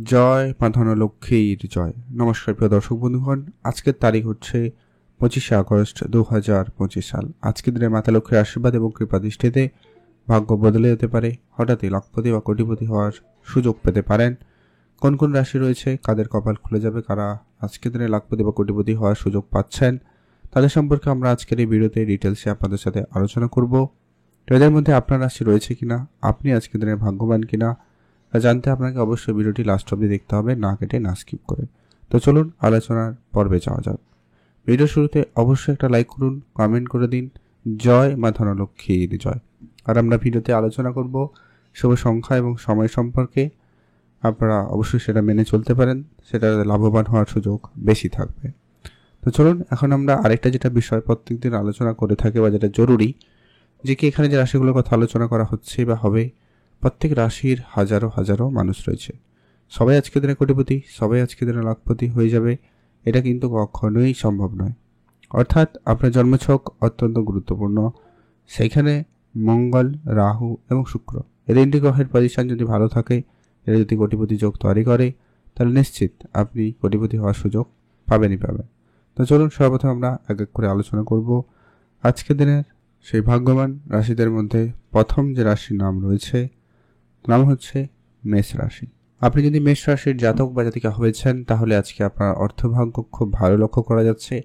জয় মা ধনলক্ষ্মীর জয়। নমস্কার প্রিয় দর্শক বন্ধুগণ, আজকের তারিখ হচ্ছে 25শে আগস্ট 2025 সাল। আজকের দিনে মাতা লক্ষ্মীর আশীর্বাদ এবং কৃপা দৃষ্টিতে ভাগ্য বদলে যেতে পারে। হঠাৎই লাখপতি বা কোটিপতি হওয়ার সুযোগ পেতে পারেন। কোন কোন রাশি রয়েছে, কাদের কপাল খুলে যাবে, কারা আজকের দিনে লাখপতি বা কোটিপতি হওয়ার সুযোগ পাচ্ছেন, তাদের সম্পর্কে আমরা আজকের এই ভিডিওতে ডিটেলসে আপনাদের সাথে আলোচনা করব। তো এদের মধ্যে আপনার রাশি রয়েছে কিনা, আপনি আজকের দিনে ভাগ্যবান কিনা জানতে আপনাকে অবশ্যই ভিডিওটি লাস্ট অবধি দেখতে হবে, না কেটে না স্কিপ করে। তো চলুন আলোচনার পর্বে যাওয়া যাক। ভিডিও শুরুতে অবশ্যই একটা লাইক করুন, কমেন্ট করে দিন জয় মা ধনলক্ষ্মীর জয়। আর আমরা ভিডিওতে আলোচনা করব শুভ সংখ্যা এবং সময় সম্পর্কে। আপনারা অবশ্যই সেটা মেনে চলতে পারেন, সেটা লাভবান হওয়ার সুযোগ বেশি থাকবে। তো চলুন এখন আমরা আরেকটা যেটা বিষয় প্রত্যেকদিন আলোচনা করে থাকি বা যেটা জরুরি, যে কি এখানে যে রাশিগুলোর কথা আলোচনা করা হচ্ছে বা হবে, প্রত্যেক রাশির হাজারো হাজারো মানুষ রয়েছে। সবাই আজকের দিনে কোটিপতি, সবাই আজকের দিনে লাখপতি হয়ে যাবে, এটা কিন্তু কখনোই সম্ভব নয়। অর্থাৎ আপনার জন্মছক অত্যন্ত গুরুত্বপূর্ণ। সেইখানে মঙ্গল, রাহু এবং শুক্র, এই তিনটি গ্রহের পজিশন যদি ভালো থাকে, এরা যদি কোটিপতি যোগ তৈরি করে, তাহলে নিশ্চিত আপনি কোটিপতি হওয়ার সুযোগ পাবেনই পাবেন। তো চলুন সর্বপ্রথম আমরা এক এক করে আলোচনা করব আজকের দিনের সেই ভাগ্যবান রাশিদের মধ্যে। প্রথম যে রাশির নাম রয়েছে, নাম হচ্ছে মেষ রাশি। আপনি যদি মেষ রাশির জাতক বা জাতিকা হয়েছেন, তাহলে আজকে আপনার অর্থভাগ্য খুব ভালো লক্ষ্য করা যাচ্ছে।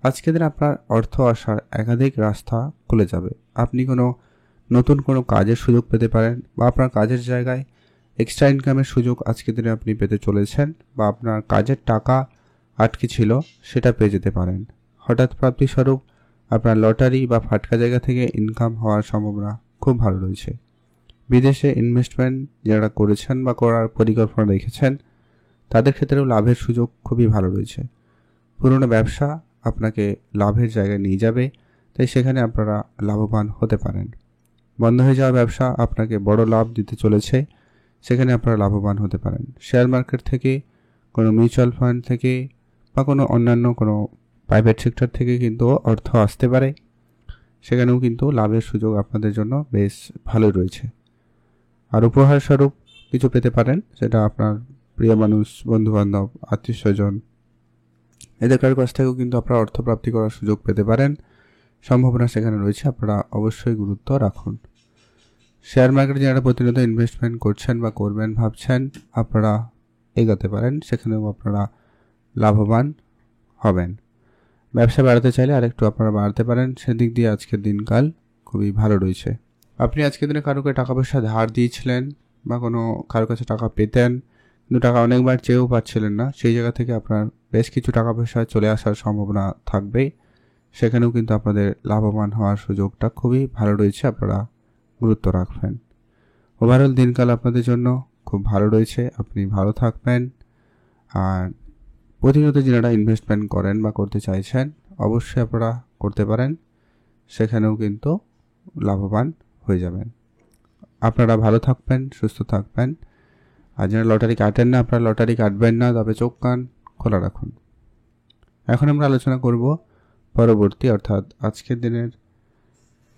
আজকের দিন আপনার অর্থ আসার একাধিক রাস্তা খুলে যাবে। আপনি নতুন কোনো কাজের সুযোগ পেতে পারেন, বা আপনার কাজের জায়গায় এক্সট্রা ইনকামের সুযোগ আজকের দিনে আপনি পেতে চলেছেন, বা আপনার কাজের টাকা আটকে ছিল সেটা পেয়ে যেতে পারেন। হঠাৎ প্রাপ্তিস্বরূপ আপনার লটারি বা ফাটকা জায়গা থেকে ইনকাম হওয়ার সম্ভাবনা খুব ভালো রয়েছে। বিদেশে ইনভেস্টমেন্ট যারা করেছেন বা করার পরিকল্পনা রেখেছেন, তাদের ক্ষেত্রেও লাভের সুযোগ খুবই ভালো রয়েছে। পুরনো ব্যবসা আপনাকে লাভের জায়গায় নিয়ে যাবে, তাই সেখানে আপনারা লাভবান হতে পারেন। বন্ধ হয়ে যাওয়া ব্যবসা আপনাকে বড় লাভ দিতে চলেছে, সেখানে আপনারা লাভবান হতে পারেন। শেয়ার মার্কেট থেকে, কোনো মিউচুয়াল ফান্ড থেকে, বা কোনো অন্যান্য কোনো প্রাইভেট সেক্টর থেকে কিন্তু অর্থ আসতে পারে, সেখানেও কিন্তু লাভের সুযোগ আপনাদের জন্য বেশ ভালোই রয়েছে। আর উপহার স্বরূপ কিছু পেতে পারেন, সেটা আপনার প্রিয় মানুষ, বন্ধুবান্ধব, আত্মীয় স্বজন, এদের কারোর কাছ থেকেও কিন্তু আপনারা অর্থপ্রাপ্তি করার সুযোগ পেতে পারেন। সম্ভাবনা সেখানে রয়েছে, আপনারা অবশ্যই গুরুত্ব রাখুন। শেয়ার মার্কেটে যারা প্রতিনিয়ত ইনভেস্টমেন্ট করছেন বা করবেন ভাবছেন, আপনারা এগোতে পারেন, সেখানেও আপনারা লাভবান হবেন। ব্যবসা বাড়াতে চাইলে আরেকটু আপনারা বাড়াতে পারেন, সেদিক দিয়ে আজকের দিনকাল খুবই ভালো রয়েছে। আপনি আজকের দিনে কারোকে টাকা পয়সা ধার দিয়েছিলেন, বা কারোর কাছে টাকা পেতেন, কিন্তু টাকা অনেকবার চেয়েও পাচ্ছিলেন না, সেই জায়গা থেকে আপনার বেশ কিছু টাকা পয়সা চলে আসার সম্ভাবনা থাকবে। সেখানেও কিন্তু আপনাদের লাভবান হওয়ার সুযোগটা খুবই ভালো রয়েছে, আপনারা গুরুত্ব রাখবেন। ওভারঅল দিনকাল আপনাদের জন্য খুব ভালো রয়েছে, আপনি ভালো থাকবেন। আর প্রতিনিয়ত যারা ইনভেস্টমেন্ট করেন বা করতে চাইছেন, অবশ্যই আপনারা করতে পারেন, সেখানেও কিন্তু লাভবান হয়ে যাবেন। আপনারা ভালো থাকবেন, সুস্থ থাকবেন। আর যারা লটারি কাটেন না, আপনারা লটারি কাটবেন না, তবে চোখ কান খোলা রাখুন। এখন আমরা আলোচনা করব পরবর্তী, অর্থাৎ আজকের দিনের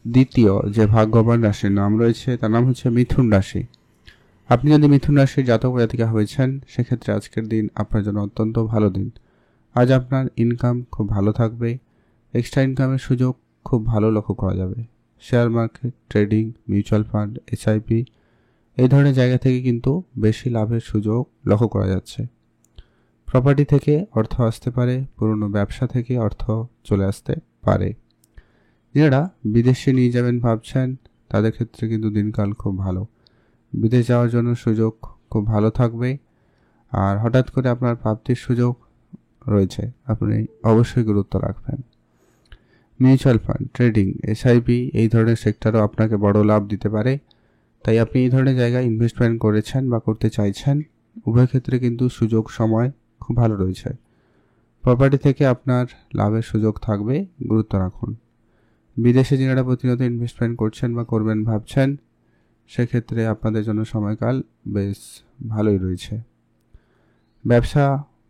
দ্বিতীয় যে ভাগ্যবান রাশির নাম রয়েছে, তার নাম হচ্ছে মিথুন রাশি। আপনি যদি মিথুন রাশির জাতক জাতিকা হয়েছেন, সেক্ষেত্রে আজকের দিন আপনার জন্য অত্যন্ত ভালো দিন। আজ আপনার ইনকাম খুব ভালো থাকবে, এক্সট্রা ইনকামের সুযোগ খুব ভালো লক্ষ্য করা যাবে। Share market, trading, mutual fund, SIP, এই ধরনের জায়গা থেকে কিন্তু বেশি লাভের সুযোগ লক্ষ্য করা যাচ্ছে। প্রপার্টি থেকে অর্থ আসতে পারে, পুরনো ব্যবসা থেকে অর্থ চলে আসতে পারে। যারা বিদেশে নিয়ে যাবেন ভাবছেন, তাদের ক্ষেত্রে কিন্তু দিনকাল খুব ভালো। বিদেশ যাওয়ার জন্য সুযোগ খুব ভালো থাকবে। আর হঠাৎ করে আপনার প্রাপ্তির সুযোগ রয়েছে, আপনি অবশ্যই গুরুত্ব রাখবেন। মিউচুয়াল ফান্ড, ট্রেডিং, এসআইপি, এই ধরনের সেক্টরও আপনাকে বড় লাভ দিতে পারে, তাই আপনি এই ধরনের জায়গায় ইনভেস্টমেন্ট করেছেন বা করতে চাইছেন, উভয় ক্ষেত্রে কিন্তু সুযোগ সময় খুব ভালো রয়েছে। প্রপার্টি থেকে আপনার লাভের সুযোগ থাকবে, গুরুত্ব রাখুন। বিদেশে যারা প্রতিনিয়ত ইনভেস্টমেন্ট করছেন বা করবেন ভাবছেন, সেক্ষেত্রে আপনাদের জন্য সময়কাল বেশ ভালোই রয়েছে। ব্যবসা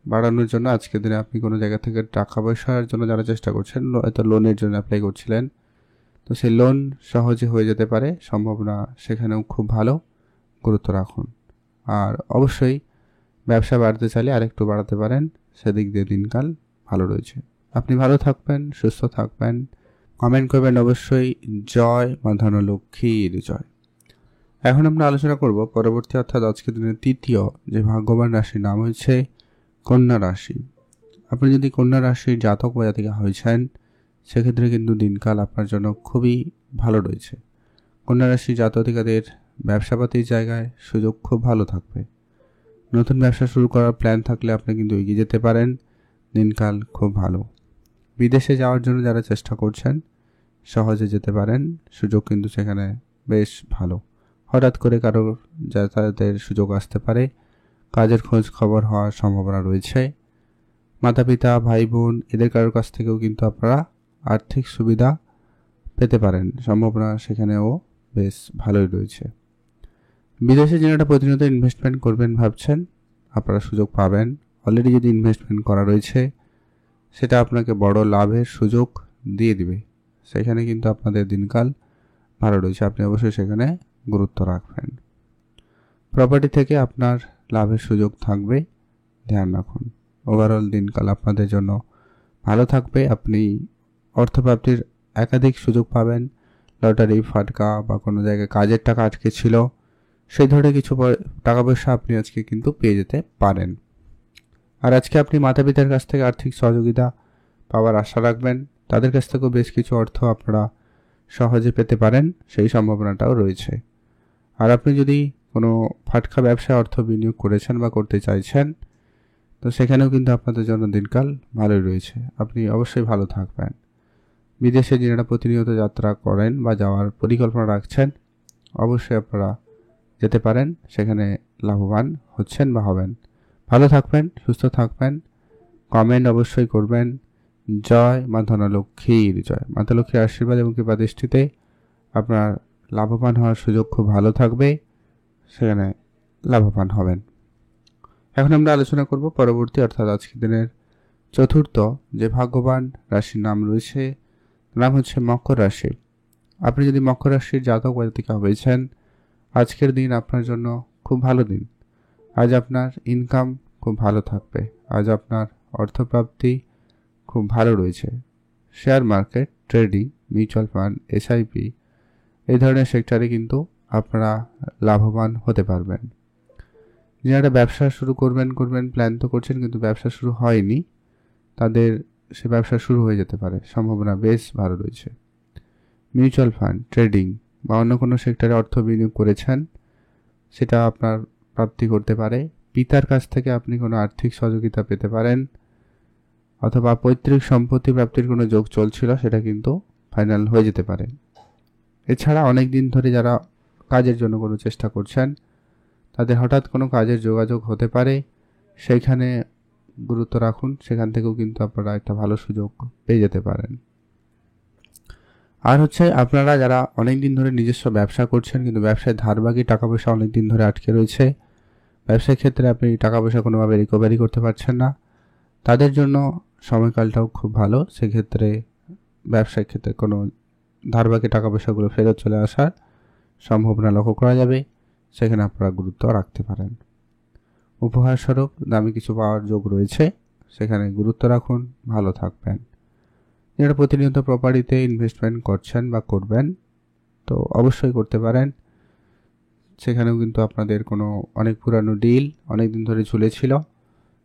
বাড়ানোর জন্য আজকের দিনে আপনি কোনো জায়গা থেকে টাকা পয়সার জন্য যারা চেষ্টা করছেন, হয়তো লোনের জন্য অ্যাপ্লাই করছিলেন, তো সেই লোন সহজে হয়ে যেতে পারে, সম্ভাবনা সেখানেও খুব ভালো, গুরুত্ব রাখুন। আর অবশ্যই ব্যবসা বাড়াতে চাইলে আরেকটু বাড়াতে পারেন, সেদিক দিয়ে দিনকাল ভালো রয়েছে। আপনি ভালো থাকবেন, সুস্থ থাকবেন। কমেন্ট করবেন অবশ্যই জয় মা ধনলক্ষ্মীর জয়। এখন আমরা আলোচনা করব পরবর্তী অর্থাৎ আজকের দিনের তৃতীয় যে ভাগ্যবান রাশির নাম হচ্ছে কন্যা রাশি। আপনি যদি কন্যা রাশির জাতক বা জাতিকা হয়েছেন সেক্ষেত্রে কিন্তু দিনকাল আপনার জন্য খুবই ভালো রয়েছে। কন্যা রাশির জাতকাদের ব্যবসাপাতির জায়গায় সুযোগ খুব ভালো থাকবে। নতুন ব্যবসা শুরু করার প্ল্যান থাকলে আপনি কিন্তু এগিয়ে যেতে পারেন, দিনকাল খুব ভালো। বিদেশে যাওয়ার জন্য যারা চেষ্টা করছেন সহজে যেতে পারেন, সুযোগ কিন্তু সেখানে বেশ ভালো। হঠাৎ করে কারোর যাতায়াতের সুযোগ আসতে পারে, কাজের খোঁজ খবর হওয়ার সম্ভাবনা রয়েছে। মাতা পিতা ভাই বোন এদের কারোর কাছ থেকেও কিন্তু আপনারা আর্থিক সুবিধা পেতে পারেন, সম্ভাবনা সেখানেও বেশ ভালোই রয়েছে। বিদেশে যেটা প্রতিনিয়ত ইনভেস্টমেন্ট করবেন ভাবছেন আপনারা সুযোগ পাবেন। অলরেডি যদি ইনভেস্টমেন্ট করা রয়েছে সেটা আপনাকে বড় লাভের সুযোগ দিয়ে দিবে, সেখানে কিন্তু আপনাদের দিনকাল ভালো রয়েছে। আপনি অবশ্যই সেখানে গুরুত্ব রাখবেন। প্রপার্টি থেকে আপনার লাভের সুযোগ থাকবে, ধ্যান রাখুন। ওভারঅল দিনকাল আপনাদের জন্য ভালো থাকবে। আপনি অর্থপ্রাপ্তির একাধিক সুযোগ পাবেন। লটারি ফাটকা বা কোনো জায়গায় কাজের টাকা আটকে ছিল সেই ধরনের কিছু টাকা পয়সা আপনি আজকে কিন্তু পেয়ে যেতে পারেন। আর আজকে আপনি মাতা পিতার কাছ থেকে আর্থিক সহযোগিতা পাওয়ার আশা রাখবেন, তাদের কাছ থেকেও বেশ কিছু অর্থ আপনারা সহজে পেতে পারেন, সেই সম্ভাবনাটাও রয়েছে। আর আপনি যদি কোনো ফাটকা ব্যবসায় অর্থ বিনিয়োগ করেছেন বা করতে চাইছেন তো সেখানেও কিন্তু আপনাদের জন্য দিনকাল ভালোই রয়েছে, আপনি অবশ্যই ভালো থাকবেন। বিদেশে যারা প্রতিনিয়ত যাত্রা করেন বা যাওয়ার পরিকল্পনা রাখছেন অবশ্যই আপনারা যেতে পারেন, সেখানে লাভবান হচ্ছেন বা হবেন। ভালো থাকবেন, সুস্থ থাকবেন। কমেন্ট অবশ্যই করবেন জয় মা ধনলক্ষ্মীর জয়। মাতা লক্ষ্মীর আশীর্বাদ এবং কৃপা দৃষ্টিতে আপনার লাভবান হওয়ার সুযোগ খুব ভালো থাকবে, সেখানে লাভবান হবেন। এখন আমরা আলোচনা করব পরবর্তী অর্থাৎ আজকের দিনের চতুর্থ যে ভাগ্যবান রাশির নাম রয়েছে, নাম হচ্ছে মকর রাশি। আপনি যদি মকর রাশির জাতক বা জাতিকা হয়েছেন আজকের দিন আপনার জন্য খুব ভালো দিন। আজ আপনার ইনকাম খুব ভালো থাকবে, আজ আপনার অর্থপ্রাপ্তি খুব ভালো রয়েছে। Share market, trading, mutual fund, SIP এই ধরনের সেক্টরে কিন্তু আপনারা লাভবান হতে পারবেন। যারা ব্যবসা শুরু করবেন প্ল্যান তো করছেন কিন্তু ব্যবসা শুরু হয়নি, তাদের সে ব্যবসা শুরু হয়ে যেতে পারে, সম্ভাবনা বেশ ভালো রয়েছে। মিউচুয়াল ফান্ড, ট্রেডিং বা অন্য কোনো সেক্টরে অর্থ বিনিয়োগ করেছেন সেটা আপনার প্রাপ্তি করতে পারে। পিতার কাছ থেকে আপনি কোনো আর্থিক সহযোগিতা পেতে পারেন, অথবা পৈতৃক সম্পত্তি প্রাপ্তির কোনো যোগ চলছিল সেটা কিন্তু ফাইনাল হয়ে যেতে পারে। এছাড়া অনেক দিন ধরে যারা কাজের জন্য কোনো চেষ্টা করছেন তাদের হঠাৎ কোনো কাজের যোগাযোগ হতে পারে, সেইখানে গুরুত্ব রাখুন, সেখান থেকেও কিন্তু আপনারা একটা ভালো সুযোগ পেয়ে যেতে পারেন। আর হচ্ছে আপনারা যারা অনেক দিন ধরে নিজস্ব ব্যবসা করছেন কিন্তু ব্যবসায় ধারবাকি টাকা পয়সা অনেক দিন ধরে আটকে রয়েছে, ব্যবসার ক্ষেত্রে আপনি টাকা পয়সা কোনোভাবে রিকভারি করতে পারছেন না, তাদের জন্য সময়কালটাও খুব ভালো। সেক্ষেত্রে ব্যবসার ক্ষেত্রে কোনো ধারবাকি টাকা পয়সাগুলো ফেরত চলে আসার সম্ভাবনা লক্ষ্য করা যাবে, সেখানে আপনারা গুরুত্ব রাখতে পারেন। উপহার স্বরূপ দামি কিছু পাওয়ার যোগ রয়েছে, সেখানে গুরুত্ব রাখুন, ভালো থাকবেন। যারা প্রতিনিয়ত প্রপার্টিতে ইনভেস্টমেন্ট করছেন বা করবেন তো অবশ্যই করতে পারেন, সেখানেও কিন্তু আপনাদের কোনো অনেক পুরানো ডিল অনেক দিন ধরে ঝুলেছিল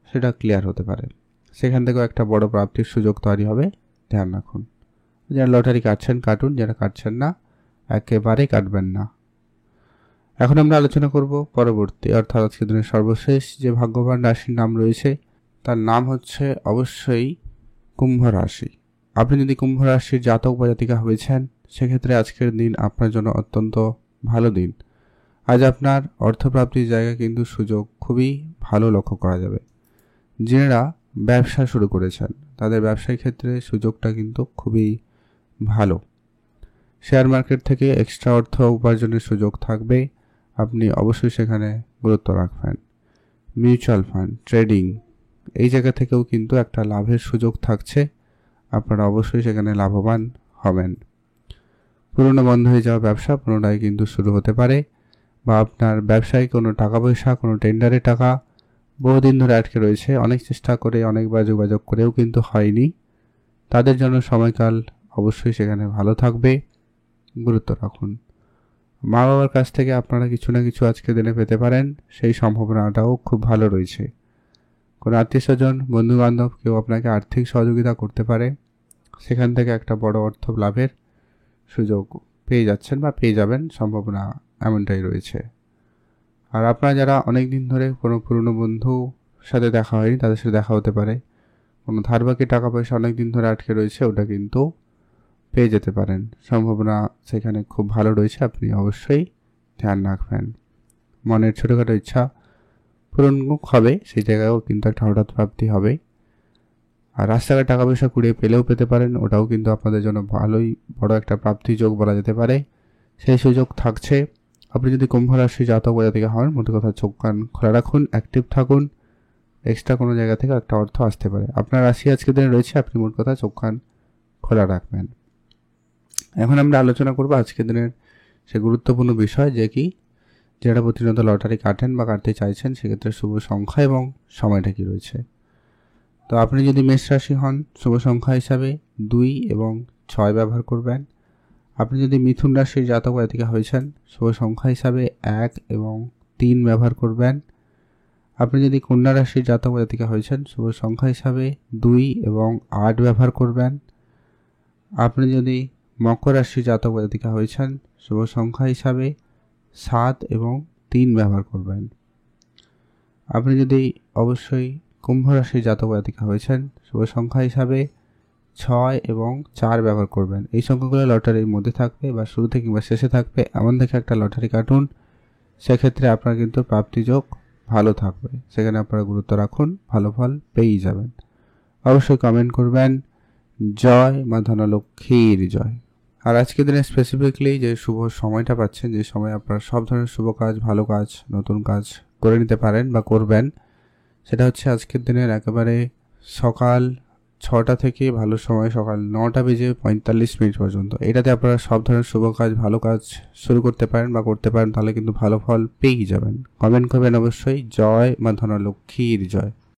সেটা ক্লিয়ার হতে পারে, সেখান থেকেও একটা বড় প্রাপ্তির সুযোগ তৈরি হবে, ধ্যান রাখুন। যারা লটারি কাটছেন কাটুন, যারা কাটছেন না একেবারে কাটবেন না। এখন আমরা আলোচনা করব পরবর্তী অর্থাৎ আজকের দিনের সর্বশেষ যে ভাগ্যবান রাশির নাম রয়েছে তার নাম হচ্ছে অবশ্যই কুম্ভ রাশি। আপনি যদি কুম্ভ রাশির জাতক বা জাতিকা হয়েছেন সেক্ষেত্রে আজকের দিন আপনার জন্য অত্যন্ত ভালো দিন। আজ আপনার অর্থপ্রাপ্তির জায়গা কিন্তু সুযোগ খুবই ভালো লক্ষ্য করা যাবে। যারা ব্যবসা শুরু করেছেন তাদের ব্যবসায়িক ক্ষেত্রে সুযোগটা কিন্তু খুবই ভালো। শেয়ার মার্কেট থেকে এক্সট্রা অর্থ উপার্জনের সুযোগ থাকবে, আপনি অবশ্যই সেখানে গুরুত্ব রাখবেন। মিউচুয়াল ফান্ড, ট্রেডিং এই জায়গা থেকেও কিন্তু একটা লাভের সুযোগ থাকছে, আপনারা অবশ্যই সেখানে লাভবান হবেন। পুরনো বন্ধ হয়ে যাওয়া ব্যবসা পুনরায় কিন্তু শুরু হতে পারে, বা আপনার ব্যবসায় কোনো টাকা পয়সা কোনো টেন্ডারের টাকা বহুদিন ধরে আটকে রয়েছে, অনেক চেষ্টা করে অনেকবার যোগাযোগ করেও কিন্তু হয়নি, তাদের জন্য সময়কাল অবশ্যই সেখানে ভালো থাকবে। গুরুত্ব রাখুন। মা বাবার কাছ থেকে আপনারা কিছু না কিছু আজকের দিনে পেতে পারেন, সেই সম্ভাবনাটাও খুব ভালো রয়েছে। কোনো আত্মীয় স্বজন, বন্ধু বান্ধব কেউ আপনাকে আর্থিক সহযোগিতা করতে পারে, সেখান থেকে একটা বড় অর্থ লাভের সুযোগ পেয়ে যাচ্ছেন বা পেয়ে যাবেন, সম্ভাবনা এমনটাই রয়েছে। আর আপনারা যারা অনেক দিন ধরে কোনো পুরনো বন্ধু সাথে দেখা হয়নি, তাদের সাথে দেখা হতে পারে। কোনো ধার বাকি টাকা পয়সা অনেক দিন ধরে আটকে রয়েছে, ওটা কিন্তু পেয়ে যেতে পারেন, সম্ভাবনা সেখানে খুব ভালো রয়েছে, আপনি অবশ্যই ধ্যান রাখবেন। মনের ছোটোখাটো ইচ্ছা পূরণ হবে, সেই জায়গায়ও কিন্তু একটা হঠাৎ প্রাপ্তি হবে। আর রাস্তাঘাটে টাকা পয়সা কুড়িয়ে পেলেও পেতে পারেন, ওটাও কিন্তু আপনাদের জন্য ভালোই বড় একটা প্রাপ্তি যোগ বলা যেতে পারে, সেই সুযোগ থাকছে। আপনি যদি কুম্ভ রাশি জাতক বা জাতিকা হন, মোট কথা চোখ কান খোলা রাখুন, অ্যাক্টিভ থাকুন, এক্সট্রা কোনো জায়গা থেকে একটা অর্থ আসতে পারে। আপনার রাশি আজকের দিনে রয়েছে, আপনি মোট কথা চোখ কান খোলা রাখবেন। এখন আমরা আলোচনা করব আজকের দিনের সে গুরুত্বপূর্ণ বিষয়, যে কি যারা প্রতিনিয়ত লটারি কাটেন বা কাটতে চাইছেন, সেক্ষেত্রে শুভ সংখ্যা এবং সময়টা কি রয়েছে। তো আপনি যদি মেষ রাশি হন, শুভ সংখ্যা হিসাবে 2 এবং 6 ব্যবহার করবেন। আপনি যদি মিথুন রাশির জাতক বা জাতিকা হয়েছেন, শুভ সংখ্যা হিসাবে 1 এবং 3 ব্যবহার করবেন। আপনি যদি কন্যা রাশির জাতক বা জাতিকা হয়েছেন, শুভ সংখ্যা হিসাবে 2 এবং 8 ব্যবহার করবেন। আপনি যদি মকর রাশির জাতক বা জাতিকা হয়েছেন, শুভ সংখ্যা হিসাবে 7 এবং 3 ব্যবহার করবেন। আপনি যদি অবশ্যই কুম্ভ রাশির জাতক বা জাতিকা হয়েছেন, শুভ সংখ্যা হিসাবে 6 এবং 4 ব্যবহার করবেন। এই সংখ্যাগুলো লটারির মধ্যে থাকবে বা শুরুতে কিংবা শেষে থাকবে, এমন দেখে একটা লটারি কাটুন, সেক্ষেত্রে আপনার কিন্তু প্রাপ্তিযোগ ভালো থাকবে, সেখানে আপনারা গুরুত্ব রাখুন, ভালো ফল পেয়েই যাবেন। অবশ্যই কমেন্ট করবেন জয় মা ধনলক্ষ্মীর জয়। আর আজকের দিনে স্পেসিফিকলি যে শুভ সময়টা পাচ্ছেন, যে সময় আপনারা সব ধরনের শুভ কাজ, ভালো কাজ, নতুন কাজ করে নিতে পারেন বা করবেন, সেটা হচ্ছে আজকের দিনের একেবারে সকাল 6টা থেকে ভালো সময় সকাল 9টা বেজে 45 মিনিট পর্যন্ত। এটাতে আপনারা সব ধরনের শুভ কাজ, ভালো কাজ শুরু করতে পারেন বা করতে পারেন, তাহলে কিন্তু ভালো ফল পেয়েই যাবেন। কমেন্ট করবেন অবশ্যই জয় মা ধনলক্ষ্মীর জয়।